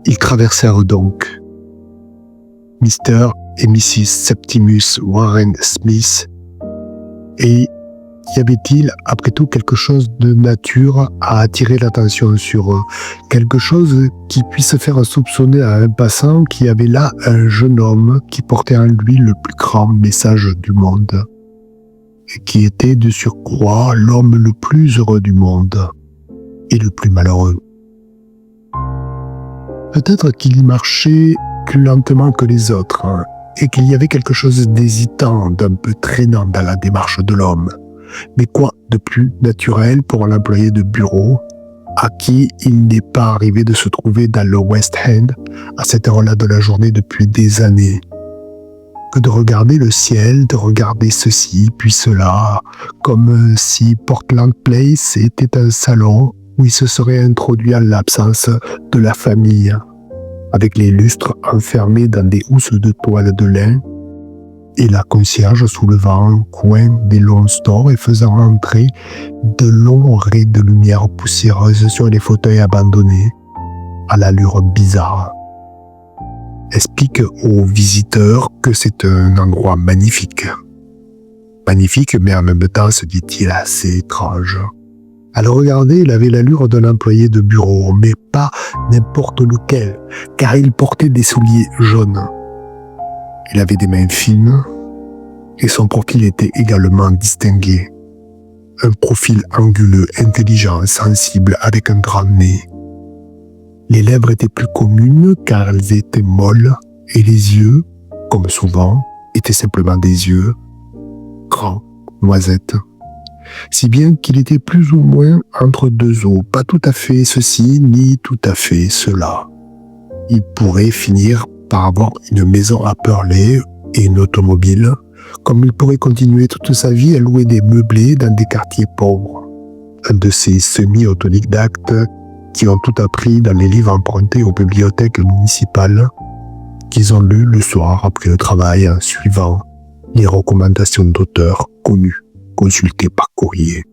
Ils traversèrent donc Mr. et Mrs. Septimus Warren Smith, et y avait-il, après tout, quelque chose de nature à attirer l'attention sur eux? Quelque chose qui puisse faire soupçonner à un passant qu'il y avait là un jeune homme qui portait en lui le plus grand message du monde, et qui était de surcroît l'homme le plus heureux du monde, et le plus malheureux. Peut-être qu'il y marchait plus lentement que les autres, et qu'il y avait quelque chose d'hésitant, d'un peu traînant dans la démarche de l'homme. Mais quoi de plus naturel pour un employé de bureau à qui il n'est pas arrivé de se trouver dans le West End à cette heure-là de la journée depuis des années, que de regarder le ciel, de regarder ceci puis cela, comme si Portland Place était un salon où il se serait introduit en l'absence de la famille, avec les lustres enfermés dans des housses de toile de lin, et la concierge soulevant un coin des longs stores et faisant entrer de longs raies de lumière poussiéreuse sur les fauteuils abandonnés, à l'allure bizarre. Explique aux visiteurs que c'est un endroit magnifique. Magnifique, mais en même temps, se dit-il, assez étrange. À le regarder, il avait l'allure d'un employé de bureau, mais pas n'importe lequel, car il portait des souliers jaunes. Il avait des mains fines, et son profil était également distingué. Un profil anguleux, intelligent, sensible, avec un grand nez. Les lèvres étaient plus communes, car elles étaient molles, et les yeux, comme souvent, étaient simplement des yeux, grands, noisettes. Si bien qu'il était plus ou moins entre deux eaux, pas tout à fait ceci, ni tout à fait cela. Il pourrait finir par avoir une maison à Purley et une automobile, comme il pourrait continuer toute sa vie à louer des meublés dans des quartiers pauvres. Un de ces semi-autodidactes qui ont tout appris dans les livres empruntés aux bibliothèques municipales, qu'ils ont lus le soir après le travail en suivant les recommandations d'auteurs connus, consultés par courrier.